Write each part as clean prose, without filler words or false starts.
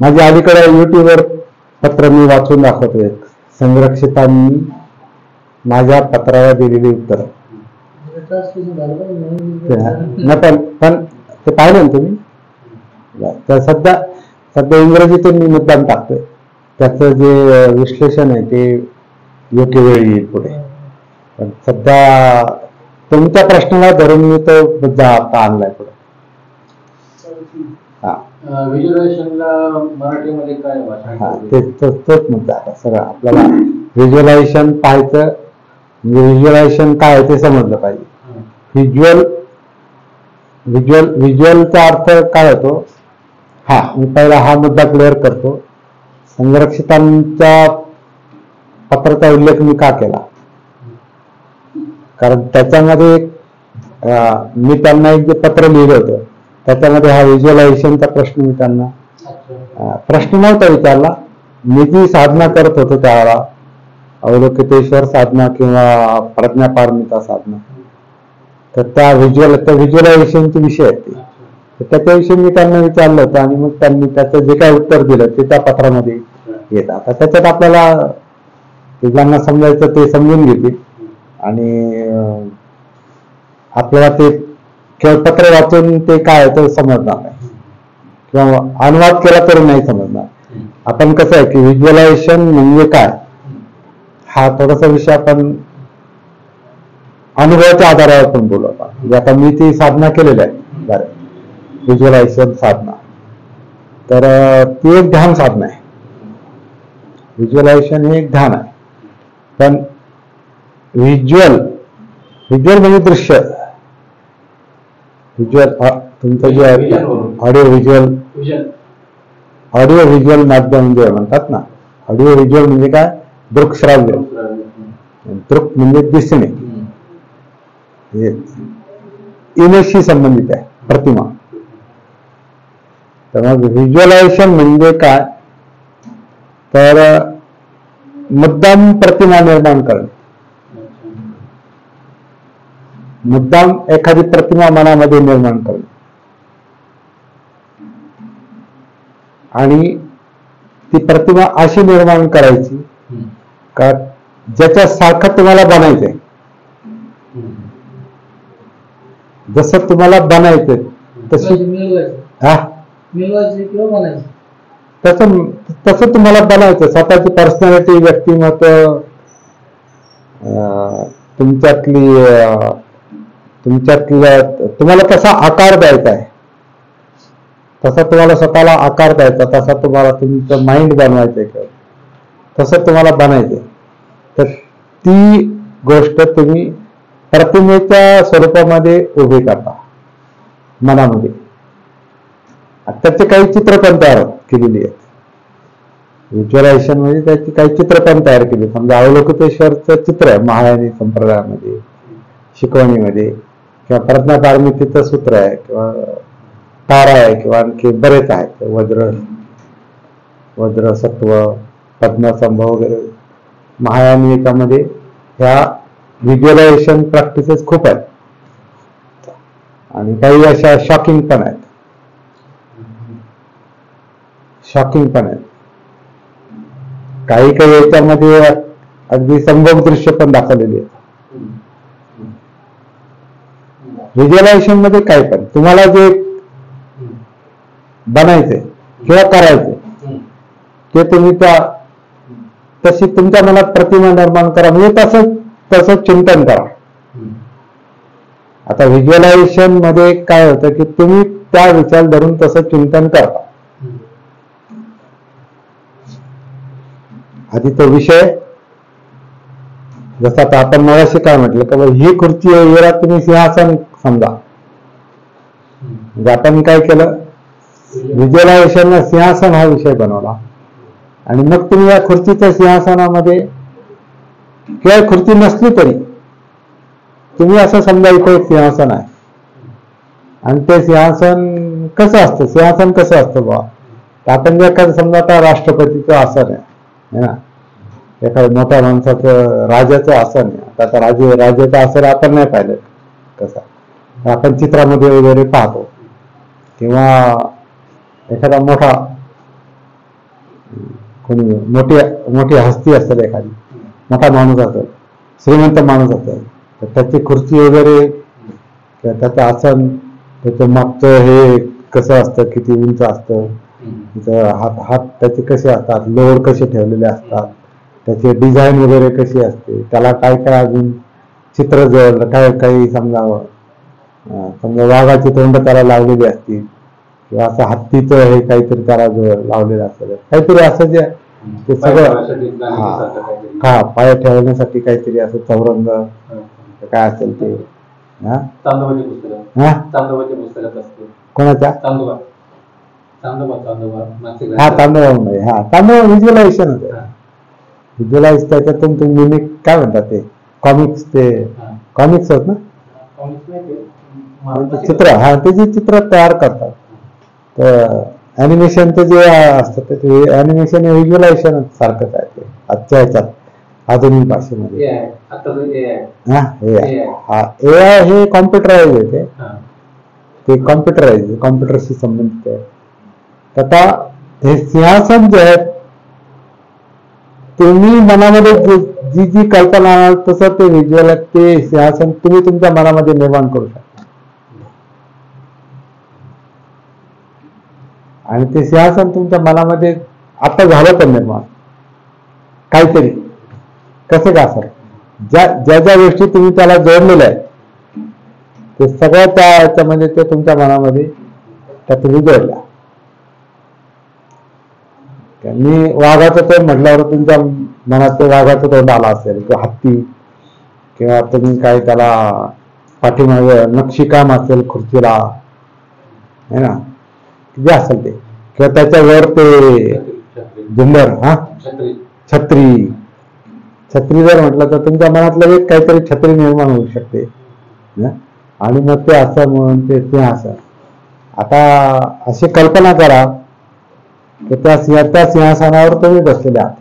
माझ्या अलीकडे युट्यूबवर पत्र मी वाचून दाखवतोय. संरक्षितांनी माझ्या पत्राला दिलेली उत्तर. पण ते पाहिलं ना तुम्ही. तर सध्या इंग्रजीतून मी मुद्दाम टाकतोय. त्याचं जे विश्लेषण आहे ते योग्य वेळी येईल पुढे. पण सध्या तुमच्या प्रश्नाला धरून मी तो मुद्दा आता आणलाय पुढे. मराठीमध्ये काय भाषा? तोच मुद्दा आहे सगळं. आपल्याला व्हिज्युअलायझेशन पाहायचं म्हणजे व्हिज्युअलायझेशन काय ते समजलं पाहिजे. व्हिज्युअलचा अर्थ काय होतो. मी पहिला हा मुद्दा क्लिअर करतो. संरक्षितांच्या पत्राचा उल्लेख मी का केला, कारण त्याच्यामध्ये मी त्यांना एक जे पत्र लिहिलं होतं त्याच्यामध्ये हा व्हिज्युअलायझेशनचा प्रश्न मी त्यांना प्रश्न नव्हता विचारला. मी जी साधना करत होतो त्यावेळेला अवलोकितेश्वर साधना किंवा प्रज्ञापारमिता साधना, तर त्या व्हिज्युअलायझेशनचे विषय आहेत ते. त्याच्याविषयी मी त्यांना विचारलं होतं आणि मग त्यांनी त्याचं जे काय उत्तर दिलं ते त्या पत्रामध्ये येत. आता त्याच्यात आपल्याला ज्यांना समजायचं ते समजून घेतील आणि आपल्याला ते केवळ पत्र वाचून ते काय ते समजणार नाही किंवा अनुवाद केला तरी नाही समजणार. आपण कसं आहे की व्हिज्युअलायझेशन म्हणजे काय हा थोडासा विषय आपण अनुभवाच्या आधारावर पण बोलू. आपण म्हणजे आता मी ती साधना केलेली आहे बरं, व्हिज्युअलायझेशन साधना, तर ती एक ध्यान साधना आहे. व्हिज्युअलायझेशन हे एक ध्यान आहे. पण व्हिज्युअल म्हणजे दृश्य. तुमचं जे ऑडिओ व्हिज्युअल माध्यम जे म्हणतात ना, ऑडिओ व्हिज्युअल म्हणजे काय, दृकश्राव्य. दृक म्हणजे दिसणे, इमेजशी संबंधित आहे, प्रतिमा. तर मग व्हिज्युअलायझेशन म्हणजे काय, तर मुद्दाम प्रतिमा निर्माण करणे. मुद्दाम एखादी प्रतिमा मनामध्ये निर्माण करणे आणि ती प्रतिमा अशी निर्माण करायची का ज्याच्यासारखं तुम्हाला बनायचंय. जसं तुम्हाला बनायचंय तसं तुम्हाला बनायचं. स्वतःची पर्सनॅलिटी, व्यक्तिमत्व, तुमच्यातल्या तुम्हाला कसा आकार द्यायचा आहे, तसा तुम्हाला स्वतःला आकार द्यायचा, तसा तुम्हाला तुमचं माइंड बनवायचंय किंवा तसं तुम्हाला बनायचंय. तर ती गोष्ट तुम्ही प्रतिमेच्या स्वरूपामध्ये उभी करता मनामध्ये. त्याचे काही चित्र पण तयार केलेली आहेत. व्हिज्युअलायझेशन म्हणजे त्याची काही चित्र पण तयार केली. समजा अवलोकितेश्वरचं चित्र आहे महायानी संप्रदायामध्ये, शिकवणीमध्ये, किंवा प्रज्ञापारमितेचं सूत्र आहे, किंवा तारा आहे, किंवा आणखी बरेच आहेत. वज्र सत्व, पद्मसंभव वगैरे महायानी याच्यामध्ये ह्या व्हिज्युअलायझेशन प्रॅक्टिसेस खूप आहेत. आणि काही अशा शॉकिंग पण आहेत. काही याच्यामध्ये अगदी संभोग दृश्य पण दाखवलेली आहेत. व्हिज्युअलायझेशन मध्ये काय पण तुम्हाला जे बनायचंय किंवा करायचंय ते तुम्ही तशी तुमच्या मनात प्रतिमा निर्माण करा, म्हणजे तसं चिंतन करा. आता व्हिज्युअलायझेशन मध्ये काय होतं की तुम्ही त्या विचार धरून तसं चिंतन करता. आधी तो विषय, जसं आता आपण मगाशी काय म्हटलं का ही खुर्ची आहे, याला तुम्ही सिंहासन समजा. म्हणजे आपण काय केलं, व्हिज्युअलायझेशन सिंहासन हा विषय बनवला आणि मग तुम्ही या खुर्चीच्या सिंहासनामध्ये किंवा खुर्ची नसली तरी तुम्ही असं समजा इथे एक सिंहासन आहे आणि ते सिंहासन कसं असतं, सिंहासन कसं असतं बा, आपण जे एखादं समजा आता राष्ट्रपतीचं आसन आहे ना, एखाद्या मोठ्या माणसाचं राजाचं आसन आहे. आता राजाचं आसन आपण नाही पाहिलं कसं, आपण चित्रामध्ये वगैरे पाहतो किंवा एखादा मोठा कोणी मोठी मोठी हस्ती असेल, एखादी मोठा माणूस असेल, श्रीमंत माणूस असेल, तर त्याची खुर्ची वगैरे किंवा त्याचं आसन, त्याचं मागचं हे कसं असतं, किती उंच असतं, हात त्याचे कसे असतात, लोअर कसे ठेवलेले असतात, त्याचे डिझाईन वगैरे कशी असते, त्याला काय काय अजून चित्र जवळ काय काही समजा वाघाची तोंड त्याला लावलेली असतील, किंवा असं हत्तीचं हे काहीतरी त्याला जवळ लावलेलं असेल, काहीतरी असं जे ते सगळं हा पाय ठेवण्यासाठी काहीतरी असं चौरंग काय असेल ते. कोणाच्या? हा तांदूळ, हा तांदूळ व्हिज्युअलायझेशन, व्हिज्युअलाइज त्याच्यातून तुम्ही काय म्हणतात ते कॉमिक्स, ते कॉमिक्स होत ना, चित्र, हा त्याची चित्र तयार करतात. तर ॲनिमेशनचं जे असतं ते ॲनिमेशन व्हिज्युअलायझेशन सारखंच आहे ते आजच्या ह्याच्यात आधुनिक भाषेमध्ये. ए आय हे कॉम्प्युटराइज आहे, ते कॉम्प्युटरशी संबंधित आहे. आता हे सिंहासन जे आहे, तुम्ही मनामध्ये जी जी कल्पना आणाल तसं ते व्हिज्युअल ते सिंहासन तुम्ही तुमच्या मनामध्ये निर्माण करू शकता. आणि ते सिंहासन तुमच्या मनामध्ये आता झालं पण निर्माण काहीतरी, कसं का सर, ज्या ज्या गोष्टी तुम्ही त्याला जोडलेल्या आहेत ते सगळं त्याच्यामध्ये ते तुमच्या मनामध्ये त्या तुम्ही जोडल्या. मी वाघाचं तोंड म्हटल्यावर तुमच्या मनात ते वाघाचं तोंड आला असेल, किंवा हत्ती, किंवा तुम्ही काय त्याला पाठीमागे नक्षीकाम असेल खुर्चीला, है ना, जे असेल ते, किंवा त्याच्यावर ते झुंबर, हा छत्री जर म्हटलं तर तुमच्या मनात लगेच काहीतरी छत्री निर्माण होऊ शकते. आणि मग ते असं म्हणून ते सिंहासन. आता अशी कल्पना करा की त्या सिंहासनावर तुम्ही बसलेले आहात,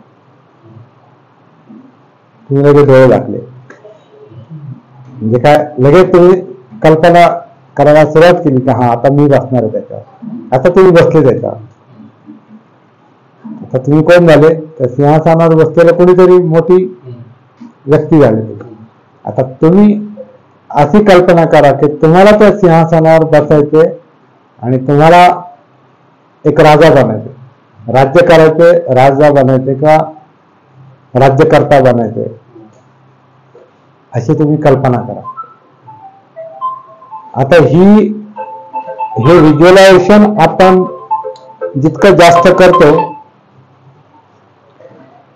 तुम्ही लगेच डोळे घातले, म्हणजे काय लगेच तुम्ही कल्पना करायला सुरुवात केली की हा आता मी बसणार आहे त्याच्यावर. आता तुम्ही बसले त्याच्यावर, आता तुम्ही कोण झाले, त्या सिंहासनावर बसलेलं कोणीतरी मोठी व्यक्ती झाली. आता तुम्ही अशी कल्पना करा की तुम्हाला त्या सिंहासनावर बसायचे आणि तुम्हाला एक राजा बनायचे, राज्य करायचे, राजा बनायचे किंवा राज्यकर्ता बनायचे, अशी तुम्ही कल्पना करा. आता हे व्हिज्युअलायझेशन आपण जितकं जास्त करतो,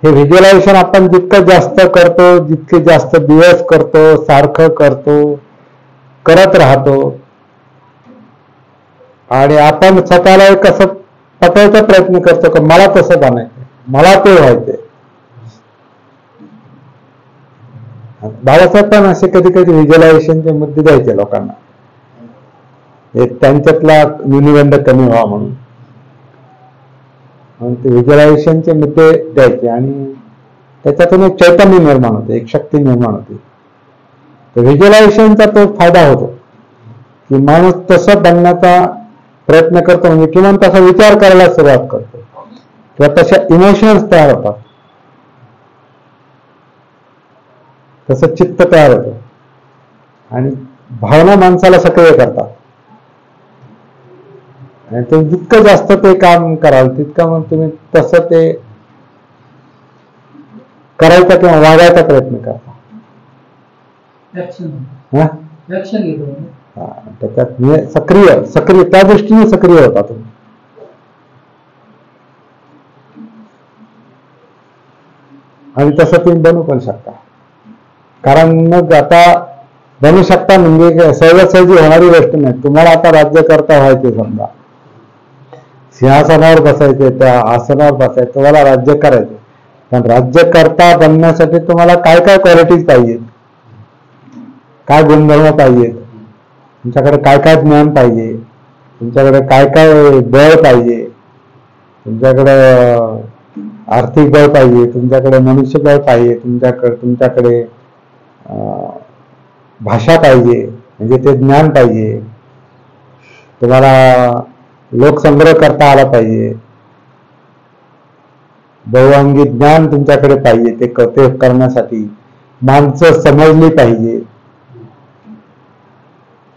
हे व्हिज्युअलायझेशन आपण जितकं जास्त करतो, जितके जास्त दिवस करतो, सारखं करतो, करत राहतो, आणि आपण स्वतःला कसं पटवायचा प्रयत्न करतो की मला तसं बनायचं, मला ते व्हायचंय. बाबासाहेब पण असे कधी कधी व्हिज्युअलायझेशनचे मुद्दे द्यायचे लोकांना, त्यांच्यातला न्यूनगंड कमी व्हावा म्हणून ते व्हिज्युअलायझेशनचे मुद्दे द्यायचे, आणि त्याच्यातून एक चैतन्य निर्माण होते, एक शक्ती निर्माण होते. तर व्हिज्युअलायझेशनचा तो फायदा होतो की माणूस तसं बनण्याचा प्रयत्न करतो, म्हणजे किमान तसा विचार करायला सुरुवात करतो, किंवा तशा इमोशन्स तयार होतात, तसं चित्त तयार होतं, आणि भावना माणसाला सक्रिय करतात. आणि ते जितकं जास्त ते काम कराल तितकं मग तुम्ही तसं ते करायचा किंवा वागायचा प्रयत्न करता. त्याच्यात सक्रिय त्या दृष्टीने सक्रिय होता तुम्ही. आणि तसं तुम्ही बनवू पण शकता, कारण मग आता बनू शकता म्हणजे सहजासहजी होणारी गोष्ट नाही. तुम्हाला आता राज्यकर्ता व्हायचे, समजा सिंहासनावर बसायचे, त्या आसनावर बसायचे, तुम्हाला राज्य करायचे, पण राज्यकर्ता बनण्यासाठी तुम्हाला काय काय क्वालिटीज पाहिजेत, काय गुणधर्म पाहिजेत, तुमच्याकडे काय काय ज्ञान पाहिजे, तुमच्याकडे काय काय बळ पाहिजे, तुमच्याकडे आर्थिक बळ पाहिजे, तुमच्याकडे मनुष्यबळ पाहिजे, तुमच्याकडे भाषा पाहिजे, म्हणजे ते ज्ञान पाहिजे, तुम्हाला लोकसंग्रह करता आला पाहिजे, बहुअंगी ज्ञान तुमच्याकडे पाहिजे, ते करण्यासाठी माणसं समजली पाहिजे,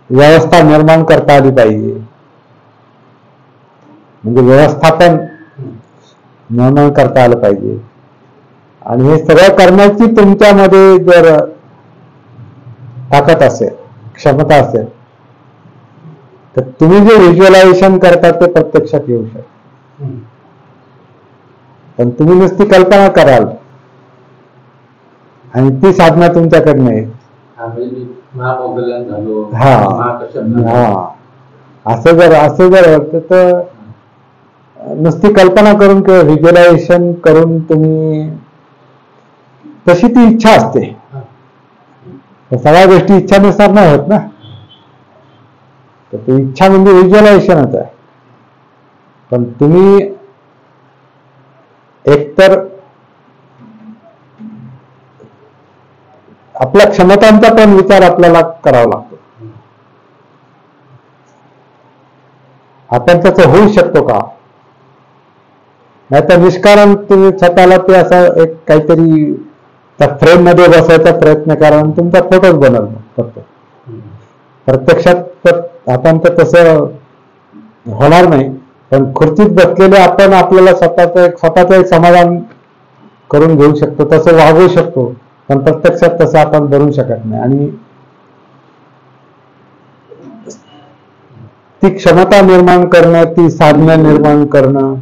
व्यवस्था निर्माण करता आली पाहिजे, म्हणजे व्यवस्थापन निर्माण करता आलं पाहिजे. आणि हे सगळं करण्याची तुमच्यामध्ये जर ताकद असेल, क्षमता असेल, तर तुम्ही जे व्हिज्युअलायझेशन करता ते प्रत्यक्षात येऊ शकतं. पण तुम्ही नुसती कल्पना कराल आणि ती साधना तुमच्याकडे नाही. असं जर वाटतं तर नुसती कल्पना करून किंवा व्हिज्युअलायझेशन करून तुम्ही, तशी ती इच्छा असते, सगळ्या गोष्टी इच्छानुसार नाही होत ना. तर ती इच्छा म्हणजे व्हिज्युअलायझेशनच आहे. पण तुम्ही एकतर आपल्या क्षमतांचा पण विचार आपल्याला करावा लागतो. आपण त्याचं होऊ शकतो का, नाहीतर निष्कारण तुम्ही स्वतःला ते असं एक काहीतरी त्या फ्रेम मध्ये बसायचा प्रयत्न करा आणि तुमचा फोटोच बनल फक्त. प्रत्यक्षात आपण तर तसं होणार नाही. पण खुर्चीत बसलेले आपण आपल्याला स्वतःचं एक समाधान करून घेऊ शकतो, तसं वागवू शकतो. पण प्रत्यक्षात तसं आपण बनवू शकत नाही. आणि ती क्षमता निर्माण करणं, ती साधना निर्माण करणं,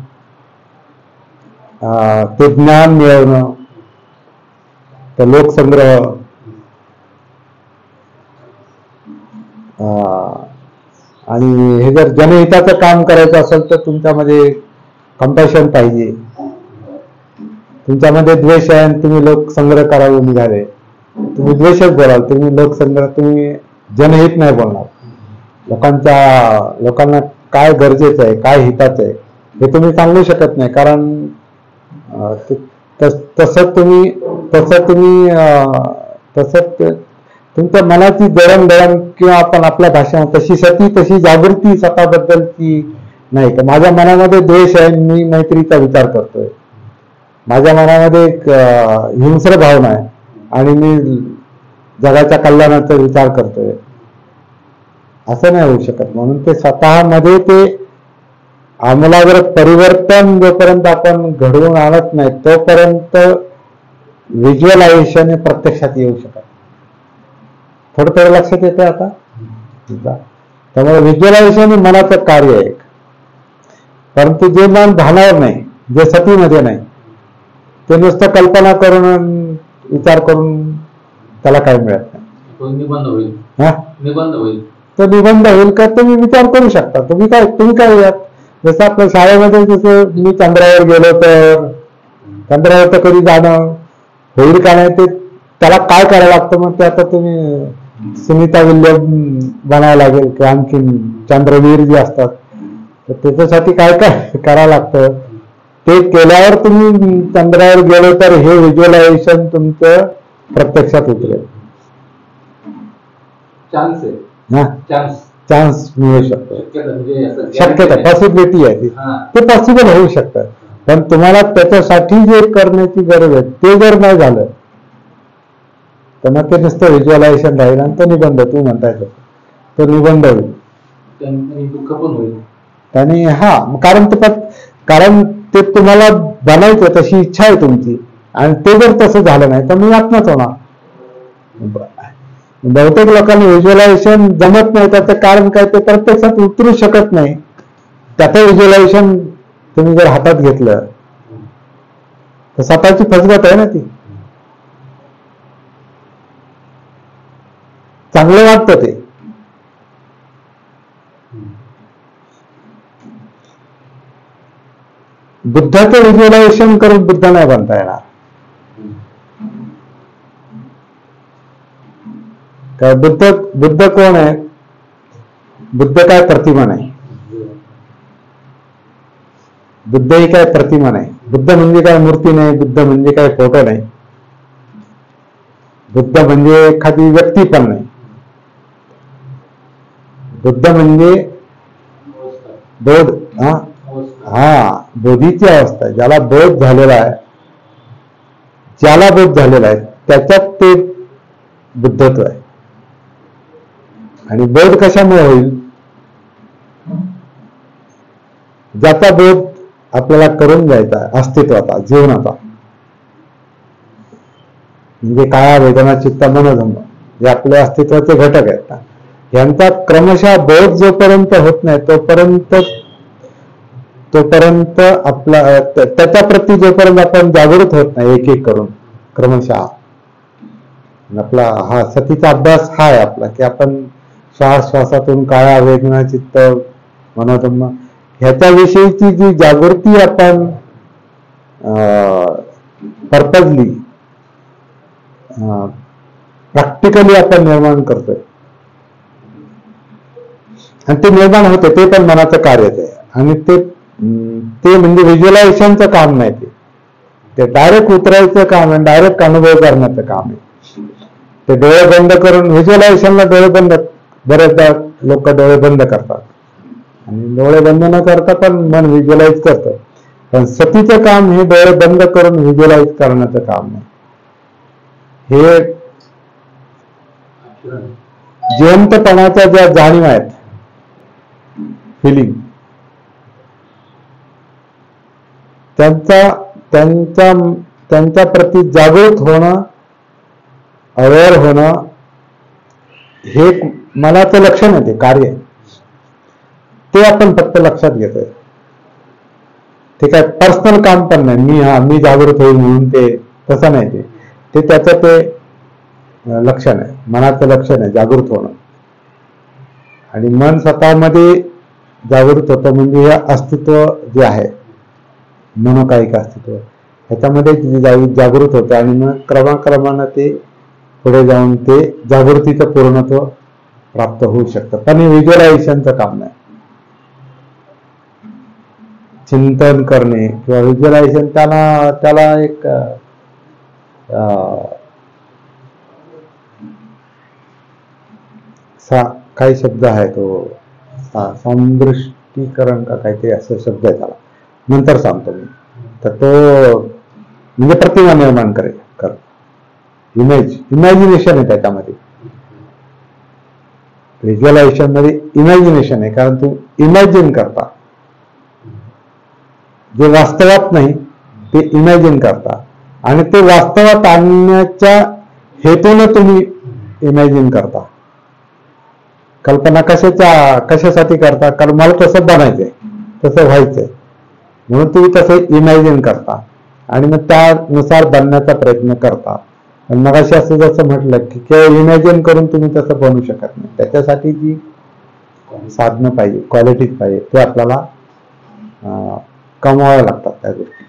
ते ज्ञान मिळवणं, तर लोकसंग्रह, आणि हे जर जनहिताचं काम करायचं असेल तर तुमच्यामध्ये कंपॅशन पाहिजे. तुमच्यामध्ये द्वेष आहे आणि तुम्ही लोकसंग्रह करायला निघाले, तुम्ही द्वेषच बोलाल, तुम्ही लोकसंग्रह, तुम्ही जनहित नाही बोलणार. लोकांना काय गरजेचं आहे, काय हिताचं आहे हे तुम्ही सांगू शकत नाही. कारण तसं तुमच्या मनाची दळणदळण किंवा आपण आपल्या भाषा तशी जागृती स्वतःबद्दलची नाही. तर माझ्या मनामध्ये द्वेष आहे, मी मैत्रीचा विचार करतोय, माझ्या मनामध्ये एक हिंस्र भावना आहे आणि मी जगाच्या कल्याणाचा विचार करतोय, असं नाही होऊ शकत. म्हणून ते स्वतःमध्ये ते आमूलाग्र परिवर्तन जोपर्यंत आपण घडवून आणत नाही तोपर्यंत व्हिज्युअलायझेशन हे प्रत्यक्षात येऊ शकत. थोडं लक्षात येतं आता. त्यामुळे व्हिज्युअलायझेशन हे मनाचं कार्य आहे. परंतु जे मन भानावर नाही, जे सतीमध्ये नाही, ते नुसतं कल्पना करून विचार करून त्याला काय मिळत नाही. तो निबंध होईल का तुम्ही विचार करू शकता. तुम्ही काय जसं आपल्या शाळेमध्ये जसं मी चंद्रावर गेलो तर चंद्रावर तर कधी जाणं होईल का नाही, ते त्याला काय करायला लागतं. मग ते आता तुम्ही सुनीता विल्यम बनायला लागेल किंवा आणखी चंद्रवीर जे असतात, तर त्याच्यासाठी काय काय करावं लागतं. ते केल्यावर तुम्ही चंद्रावर गेलो तर हे व्हिज्युअलायझेशन तुमचं प्रत्यक्षात उतरेल. चान्स मिळू शकतो, शक्यता, पॉसिबिलिटी आहे, ते पॉसिबल होऊ शकतं. पण तुम्हाला त्याच्यासाठी जे करण्याची गरज आहे ते जर नाही झालं तर मग ते नुसतं व्हिज्युअलायझेशन राहील आणि तो निबंध, तू म्हणताय तो निबंध होईल. दुःख पण होईल त्याने. कारण ते तुम्हाला बनायचं, तशी इच्छा आहे तुमची, आणि ते जर तसं झालं नाही तर मी आत्मच होणार. बहुतेक लोकांना व्हिज्युअलायझेशन जमत नाही. त्याचं कारण काय, ते प्रत्यक्षात उतरू शकत नाही. त्याचं व्हिज्युअलायझेशन तुम्ही जर हातात घेतलं तर स्वतःची फसगत आहे ना ती. चांगलं वाटतं ते. बुद्धाचं व्हिज्युअलायझेशन करून बुद्ध नाही बनता येणार. बुद्ध कोण आहे? बुद्ध काय प्रतिमा नाही. बुद्ध ही काय प्रतिमा नाही. बुद्ध म्हणजे काय मूर्ती नाही. बुद्ध म्हणजे काय फोटो नाही. बुद्ध म्हणजे एखादी व्यक्ती पण नाही. बुद्ध म्हणजे बोध, बोधीची अवस्था आहे. ज्याला बोध झालेला आहे, ज्याला बोध झालेला आहे त्याच्यात ते बुद्धत्व आहे. आणि बोध कशामुळे होईल? ज्याचा बोध आपल्याला करून द्यायचा आहे अस्तित्वाचा, जीवनाचा, म्हणजे काया वेदना चित्त मनोधम्म हे आपले अस्तित्वाचे घटक आहेत. यांचा क्रमशः बोध जोपर्यंत होत नाही तोपर्यंत आपला त्याच्या प्रती जोपर्यंत आपण जागृत होत नाही एक एक करून क्रमशः, आपला हा सतीचा अभ्यास हा आहे आपला, की आपण श्वासातून काया वेदना चित्त मनोधम्म ह्याच्याविषयीची जी जागृती आपण पर्पजली प्रॅक्टिकली आपण निर्माण करतोय, आणि ते निर्माण होते ते पण मनाचं कार्यच आहे. आणि ते म्हणजे व्हिज्युअलायझेशनचं काम नाही, ते डायरेक्ट उतरायचं काम आहे, डायरेक्ट अनुभव करण्याचं काम आहे. ते डोळे बंद करून व्हिज्युअलायझेशनला डोळे बंद, बरेचदा लोक डोळे बंद करतात आणि डोळे बंद न करता पण मन व्हिज्युअलाइज करतं. पण सतीचं काम हे डोळे बंद करून व्हिज्युअलाइज करण्याचं काम नाही. हे जिवंतपणाच्या ज्या जाणीव आहेत, फिलिंग, त्यांच्या प्रती जागृत होणं, अवेअर होणं हे मनाचं लक्षण आहे, ते कार्य आहे. ते आपण फक्त लक्षात घेतोय. ते काय पर्सनल काम पण नाही, मी जागृत होईल म्हणून ते तसं नाही. ते त्याचं ते लक्षण आहे, मनाचं लक्षण आहे जागृत होणं. आणि मन स्वतःमध्ये जागृत होतं म्हणजे हे अस्तित्व जे आहे, मनोकायिक अस्तित्व, ह्याच्यामध्ये जागृत होतं आणि मग क्रमाक्रमानं ते पुढे जाऊन ते जागृतीचं पूर्णत्व प्राप्त होऊ शकतं. पण हे व्हिज्युअलायझेशनचं काम नाही. चिंतन करणे किंवा व्हिज्युअलायझेशन त्याला एक काही शब्द आहे, तो समदृष्टीकरण का काही ते असं शब्द आहे, त्याला नंतर सांगतो मी. तर तो म्हणजे प्रतिमा निर्माण कर, इमॅजिनेशन आहे त्याच्यामध्ये. व्हिज्युअलायझेशन मध्ये इमॅजिनेशन आहे, कारण तू इमॅजिन करता, जे वास्तवात नाही ते इमॅजिन करता, आणि ते वास्तवात आणण्याच्या हेतून तुम्ही इमॅजिन करता. कल्पना कशासाठी करता? कारण मला तसं बनायचंय, तसं व्हायचंय, म्हणून तुम्ही तसं इमॅजिन करता आणि मग त्यानुसार बनण्याचा प्रयत्न करता. मग असं जसं म्हटलं की केवळ इमॅजिन करून तुम्ही तसं बनवू शकत नाही. त्याच्यासाठी जी साधनं पाहिजे, क्वालिटीज पाहिजे, ते आपल्याला कमवाव्या लागतात त्या गोष्टी.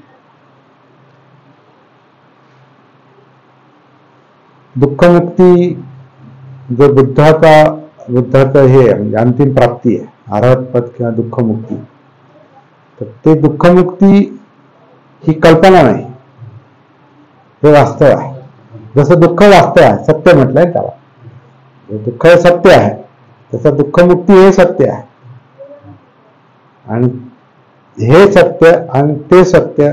दुःखमुक्ती जो बुद्धाचं हे म्हणजे अंतिम प्राप्ती आहे, अरहत पद किंवा दुःखमुक्ती. तर ते दुःखमुक्ती ही कल्पना नाही, हे वास्तव आहे. जसं दुःख वास्तव आहे, सत्य म्हटलंय त्याला, दुःख हे सत्य आहे, तसं दुःखमुक्ती हे सत्य आहे. आणि हे सत्य आणि ते सत्य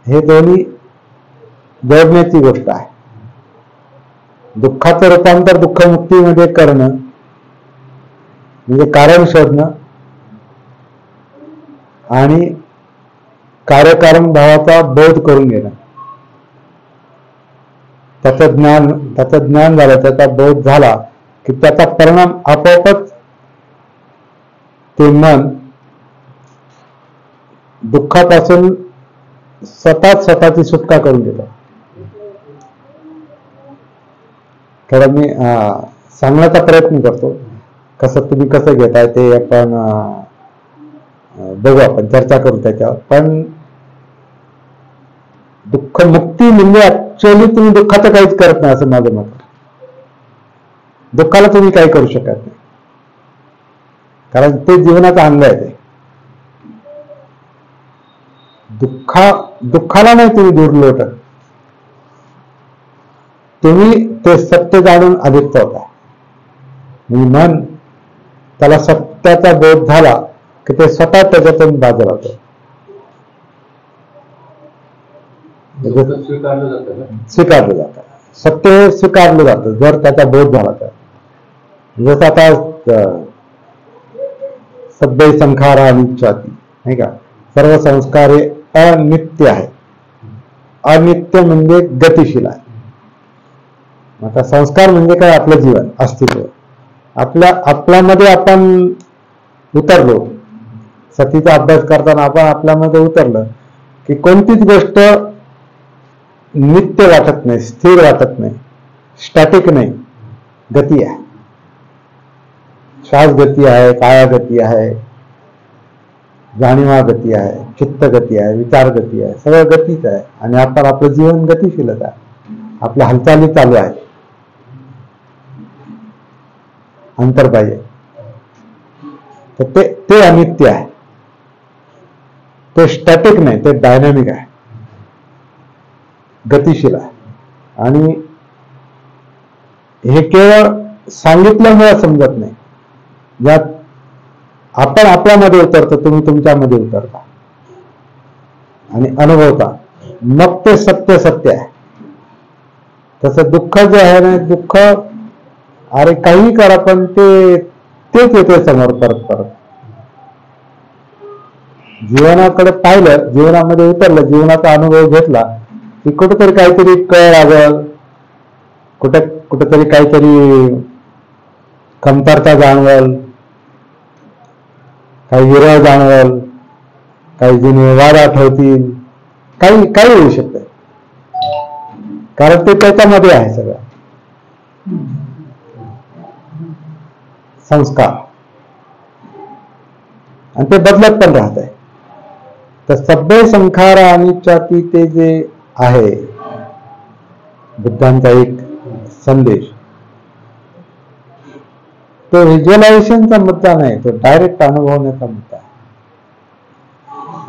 हे दोन्ही जोडण्याची गोष्ट आहे. दुःखाचं रूपांतर दुःखमुक्तीमध्ये करणं म्हणजे कारण शोधणं आणि कार्यकारण भावाचा बोध करून घेणं. त्याचं ज्ञान झालं, त्याचा बोध झाला की त्याचा परिणाम आपोआपच ते मन दुःखापासून स्वतःची सुटका करून घेतं. थोडं मी सांगण्याचा प्रयत्न करतो, तुम्ही कसं घेताय ते आपण बघू, आपण चर्चा करू त्याच्यावर. पण दुःखमुक्ती म्हणजे ऍक्च्युअली तुम्ही दुःखाचं काहीच करत नाही असं माझं मत. दुःखाला तुम्ही काही करू शकत नाही, कारण ते जीवनाचा अंग आहे. ते दुःखाला नाही तुम्ही दूर लोटत, तुम्ही ते सत्य जाणून अलिप्त होता. म्हणजे मन त्याला सत्याचा बोध झाला की ते स्वतः त्याच्यातून बाजूला होतं. स्वीकारलं जातं, सत्य हे स्वीकारलं जातं जर त्याचा बोध झाला तर. जसं आता सद्दै संखारा अनित्याती, नाही का, सर्व संस्कार हे अनित्य आहे. अनित्य म्हणजे गतिशील आहे. आता संस्कार म्हणजे काय? आपलं जीवन, अस्तित्व. आपल्यामध्ये आपण उतरलो, सतीचा अभ्यास करताना आपण आपल्यामध्ये उतरलं की कोणतीच गोष्ट नित्य वाटत नाही, स्थिर वाटत नाही, स्टॅटिक नाही, गती आहे. श्वास गती आहे, काया गती आहे, जाणीवा गती आहे, चित्त गती आहे, विचार गती आहे, सगळं गतीच आहे. आणि आपण आपलं जीवन गतिशीलच आहे, आपल्या हालचाली चालू आहेत अंतर्बाह्य. तर ते अनित्य आहे, ते स्टॅटिक नाही, ते डायनॅमिक आहे, गतिशील आहे. आणि हे केवळ सांगितल्यामुळे समजत नाही. ज्यात आपण आपल्यामध्ये उतरतो, तुम्ही तुमच्यामध्ये उतरता आणि अनुभवता, मग ते सत्य सत्य आहे. तसं दुःख जे आहे ना, दुःख अरे काही करा पण तेच येते समोर परत परत. जीवनाकडे पाहिलं, जीवनामध्ये उतरलं, जीवनाचा अनुभव घेतला की कुठेतरी काहीतरी कळ लागल, कुठेतरी काहीतरी कमतरता जाणवल, काही विरह जाणवल, काही जुने वाद आठवतील, काही होऊ शकतं, कारण ते त्याच्यामध्ये आहे सगळं संस्कार, आणि ते बदलत पण राहत आहे. तर सभ्य संखार अनित्याती ते जे आहे बुद्धांचा एक संदेश, तो व्हिज्युअलायझेशनचा मुद्दा नाही, तो डायरेक्ट अनुभवण्याचा मुद्दा आहे.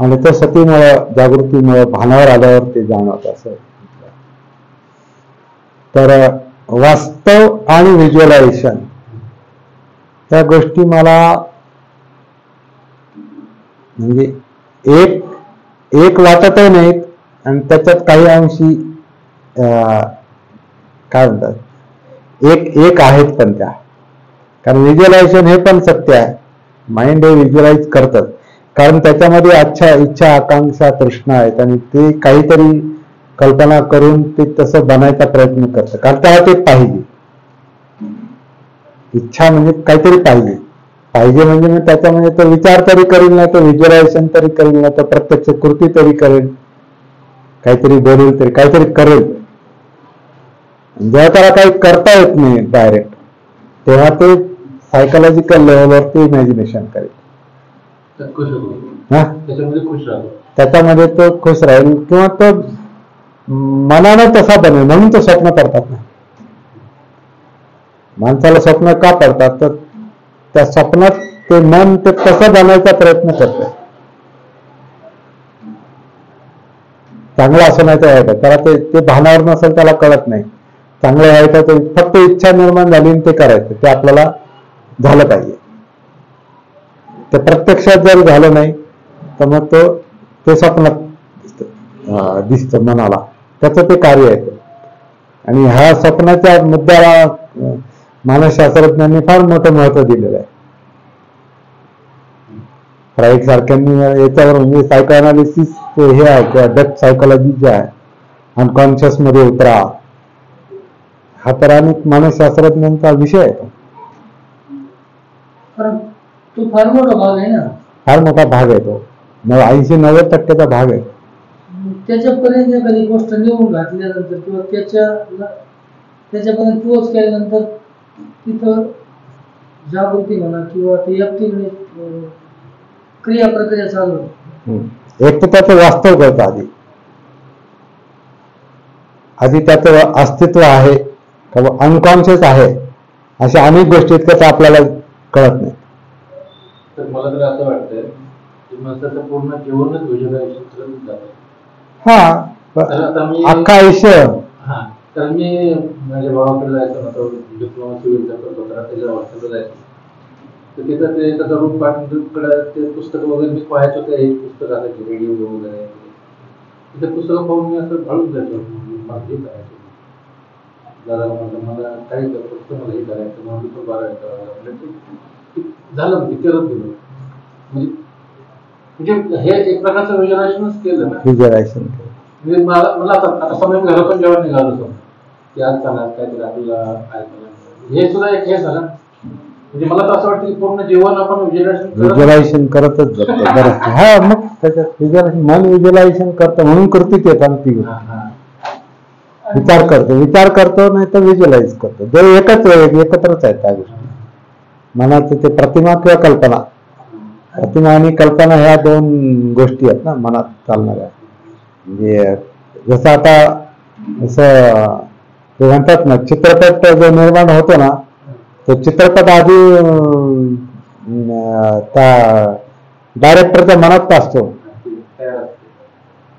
आणि तो सतीमुळं, जागृतीमुळं, भानावर आल्यावर ते जाणवत असं. तर वास्तव आणि व्हिज्युअलायझेशन त्या गोष्टी मला म्हणजे एक वाटतही नाहीत, आणि त्याच्यात काही अंशी काय म्हणतात एक आहेत पण त्या. कारण व्हिज्युअलायझेशन हे पण सत्य आहे, माइंड हे व्हिज्युअलाइज करतात, कारण त्याच्यामध्ये इच्छा, आकांक्षा, तृष्णा आहेत, आणि ते काहीतरी कल्पना करून ते तसं बनायचा प्रयत्न करतं, कारण त्याला ते पाहिजे. इच्छा म्हणजे काहीतरी पाहिजे म्हणजे मी त्याच्यामध्ये तो विचार तरी करेल, नाही तर व्हिज्युअलायझेशन तरी करेल, नाही तर प्रत्यक्ष कृती तरी करेल, काहीतरी बोलेल तरी, काहीतरी करेल. जेव्हा त्याला काही करता येत नाही डायरेक्ट, तेव्हा ते सायकोलॉजिकल लेवलवरती इमॅजिनेशन करेल, त्याच्यामध्ये तो खुश राहील, किंवा तो मनानं तसा बनेल, म्हणून तो स्वप्न पडतात ना. माणसाला स्वप्न का पडतात? तर त्या स्वप्नात ते मन ते तसं बनायचा प्रयत्न करतं. चांगलं असं नाही तर वाईट, त्याला ते भानावर नसेल, त्याला कळत नाही. चांगलं व्हायचं तर फक्त इच्छा निर्माण झाली ते करायचं, ते आपल्याला झालं पाहिजे. ते प्रत्यक्षात जर झालं नाही तर मग ते स्वप्नात दिसतं मनाला, त्याचं ते कार्य आहे. आणि ह्या स्वप्नाच्या मुद्द्याला मानसशास्त्रज्ञांनी फार मोठं महत्व दिलेलं आहे. फ्राईड सारख्यांनी याच्यावर म्हणजे सायको अनालिसिस हे आहे, डेप्थ सायकोलॉजी जे आहे, अनकॉन्शियस मध्ये उतरा, हा तर अनेक मानसशास्त्रज्ञांचा विषय आहे. तो फार मोठा भाग आहे ना, फार मोठा भाग आहे तो, 80-90% भाग आहे. त्याच्यापर्यंत एखादी गोष्ट निवडून घातल्यानंतर किंवा त्याच्यापर्यंत पोहोच केल्यानंतर तिथं जागृती म्हणा किंवा ते ऍक्टिव्ह क्रिया प्रक्रिया चालू. एक तर त्याचं वास्तव कळतं, आधी त्याचं अस्तित्व आहे किंवा अनकॉन्शियस आहे, अशा अनेक गोष्टी इतक्या आपल्याला कळत नाही. तर मला तर असं वाटतंय की माणसाचं पूर्ण जीवनच व्हिज्युअलायझेशन करत जातं. अख्खा आयुष्य. तर मी माझ्या भावाकडे जायचं होतं, डिप्लोमा सिव्हिलचा करत होता, त्याच्या हॉस्टेलला जायचं. तर तिथं ते त्याचं रूप पाठकडं ते पुस्तक वगैरे मी पाहायचो, ते एक पुस्तक असायचे रेडिओ वगैरे, तिथे पुस्तकं पाहून मी असं घालून जायचो, मला हे करायचं दादा, म्हटलं मला काही फक्त मला हे करायचं म्हणून तो झालं, मी करत गेलो. म्हणजे हे एक प्रकारचं व्हिज्युअलायझेशनच केलं ना. व्हिज्युअलायझेशन म्हणजे मला आता समजा मी घरातून जेव्हा निघालो होतो की आज चला काहीतरी आपल्याला काय करायचं, हे सुद्धा एक हे झालं. म्हणजे मला तर असं वाटतं की पूर्ण जीवन आपण व्हिज्युअलायझेशन करतच जातो बरं. हा, मग त्याच्यात व्हिज्युअलायझेशन, मन व्हिज्युअलायझेशन करतं म्हणून कृतीत येतात ती विचार करतो नाही तर व्हिज्युअलाइज करतो, जे एकत्रच आहेत त्या गोष्टी. मनाचं ते प्रतिमा किंवा कल्पना, प्रतिमा आणि कल्पना ह्या दोन गोष्टी आहेत ना मनात चालणाऱ्या. म्हणजे जसं आता असं ते म्हणतात ना, चित्रपट जो निर्माण होतो ना, तो चित्रपट आधी त्या डायरेक्टरच्या मनात असतो,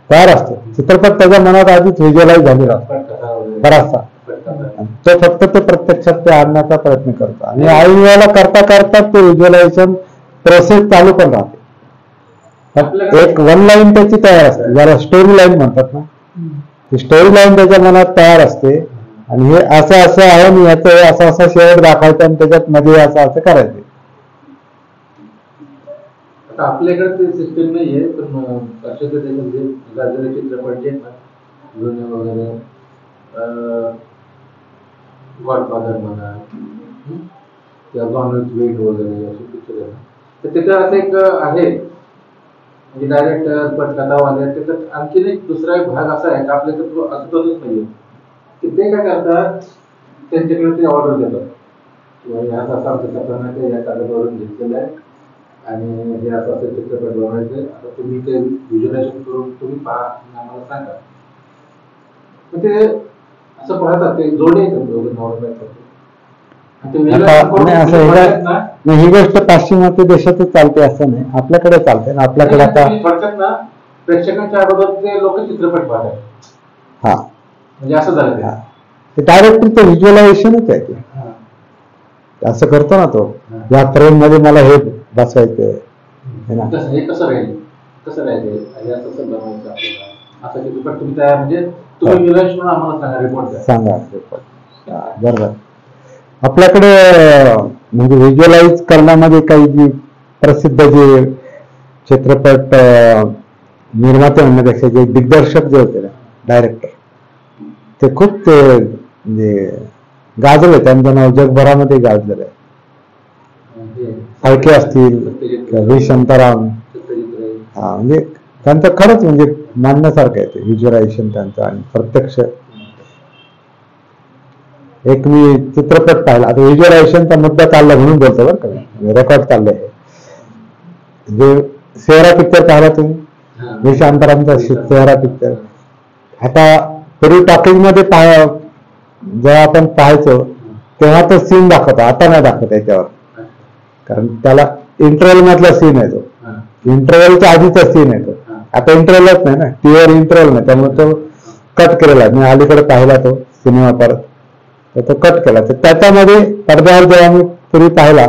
तयार असतो चित्रपट, त्याच्या मनात आधीच व्हिज्युअलाइज झालेला असतो बराचसा. तो फक्त ते प्रत्यक्षात ते आणण्याचा प्रयत्न करतो आणि आई वेळेला करता करता ते व्हिज्युअलायझेशन प्रोसेस चालू पण राहते. एक वन लाईन त्याची तयार असते, ज्याला स्टोरी लाईन म्हणतात ना, ती स्टोरी लाईन त्याच्या मनात तयार असते आणि हे असं असं आहे आणि याचं असं असं शेवट दाखवायचं आणि त्याच्यात मध्ये असं असं करायचं. आपल्याकडे ते सिस्टम नाहीये, पण पाश्चात्य देशामध्ये गाजलेले चित्रपट जे आहेत ना, जुने वगैरे, गॉडफादर म्हणा किंवा गॉन विथ वेट वगैरे असे पिक्चर आहे, तर तिथं असं एक आहे म्हणजे डायरेक्टर पटकथावाले, त्याच्यात आणखीन एक दुसरा एक भाग असा आहे का आपल्याकडे असतच नाहीये की ते काय करतात, त्यांच्याकडे ते ऑर्डर देतात किंवा ह्या असा प्रकरण ते या कागदावरून घेतलेलं आहे आणि हे असं असं चित्रपट बनवायचं, आता तुम्ही ते व्हिज्युअलायझेशन करून तुम्ही पहा आम्हाला सांगा. मग ते असं पाहतात, ते जोडे ही गोष्ट पाश्चिमात्य देशातच चालते असं नाही, आपल्याकडे चालते ना. आपल्याकडे आता ना प्रेक्षकांच्या अगोदर ते लोक चित्रपट पाहतात. हा, म्हणजे असं झालं ते डायरेक्ट ते व्हिज्युअलायझेशनच आहे ते. असं करतो ना तो, या फ्रेम मध्ये मला हे बसवायचंय, हे कसं राहील, कसं राहील, असं बनवायचं आपल्याला, असं चित्रपट तुम्ही तयार, म्हणजे तुम्ही व्हिज्युअलायझेशन आम्हाला सांगा, रिपोर्ट सांगा बरोबर. आपल्याकडे म्हणजे व्हिज्युअलाइज करण्यामध्ये काही जी प्रसिद्ध जे चित्रपट निर्माते म्हणण्यापेक्षा जे दिग्दर्शक जे होते ना, डायरेक्टर, ते खूप ते म्हणजे गाजले, त्यांचं नाव जगभरामध्ये गाजलेलं आहे. फाळके असतील किंवा व्ही शांताराम, हा, म्हणजे त्यांचं खरंच म्हणजे मानण्यासारखं आहे ते व्हिज्युअलायझेशन त्यांचं. आणि प्रत्यक्ष एक मी चित्रपट पाहिला, आता व्हिज्युअलायझेशनचा मुद्दा चालला म्हणून बोलतो बरं का, रेकॉर्ड चाललंय. म्हणजे सेहरा पिक्चर पाहिला तुम्ही, व्ही शांतारामचा सेहरा पिक्चर. आता पूर्वी टॉकीज मध्ये जेव्हा आपण पाहायचो तेव्हा तो सीन दाखवतो, आता नाही दाखवत याच्यावर, कारण त्याला इंटरव्हल मधला सीन आहे, तो इंटरव्हलच्या आधीचा सीन आहे तो. आता इंटरव्हलच नाही ना, टीव्हीवर इंटरव्हल नाही, त्यामुळे तो कट केलेला. मी अलीकडे पाहिला तो सिनेमा परत, तर तो कट केला. तर त्याच्यामध्ये पडद्यावर जेव्हा मी पूर्वी पाहिला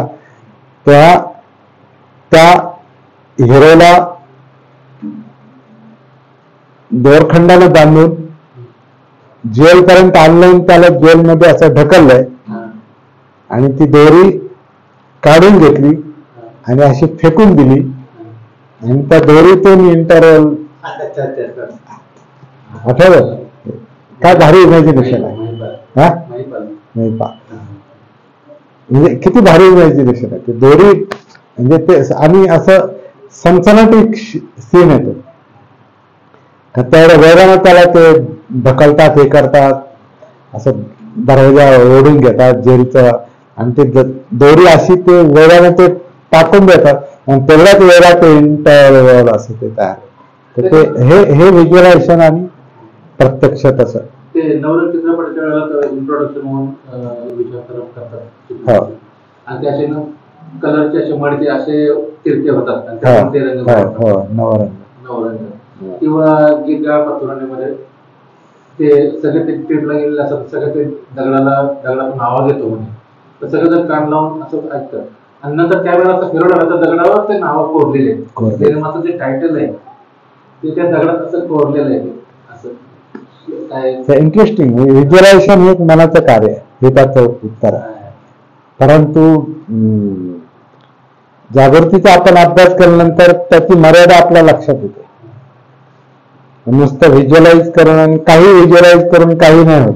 तेव्हा त्या हिरोला दोरखंडाने बांधून जेल पर्यंत आणलं, त्याला जेलमध्ये असं ढकललंय आणि ती दोरी काढून घेतली आणि अशी फेकून दिली आणि त्या दोरीतून इंटरव्हल. आठवलं? काय भारी इमॅजिनेशन आहे. हा, नाही पा, म्हणजे किती भारी इमॅजिनेशन आहे ते दोरी, म्हणजे ते. आणि असं सनसनाटी सीन येतो, तेवढ्या वेगानं त्याला ते ढकलतात, हे करतात, असं दरवाजा ओढून घेतात जेलचं, आणि ते दोरी अशी ते वेगानं ते टाकून देतात आणि तेवढ्याच वेळात ते इंटरव्हल असं ते तयार. तर ते हे व्हिज्युअलायझेशन आणि प्रत्यक्ष तसं ते नवरत्न चित्रपटाच्या वेळेला इंट्रोडक्शन म्हणून विचार करतात आणि त्याचे कलरचे असे मडके असे तिरके होतात आणि त्यामध्ये नवरंग किंवा गिरगाळ पतुराणीमध्ये ते सगळे ते ट्रिपला गेलेले असतात, सगळे ते दगडातून आवाज येतो म्हणे, तर सगळे जण कान लावून असं ऐकतात. आणि नंतर कॅमेरा असं फिरवला तर दगडावर ते नावं कोरलेले कोरलेले. सिनेमाचं जे टायटल आहे ते त्या दगडात असं कोरलेलं आहे असं काय इंटरेस्टिंग व्हिज्युअलायझेशन हे एक मनाचं कार्य आहे, हे त्याचं उत्तर आहे. परंतु जागृतीचा आपण अभ्यास केल्यानंतर त्याची मर्यादा आपल्या लक्षात येते. नुसतं व्हिज्युअलाइज करून आणि काही व्हिज्युअलाइज करून काही नाही होत.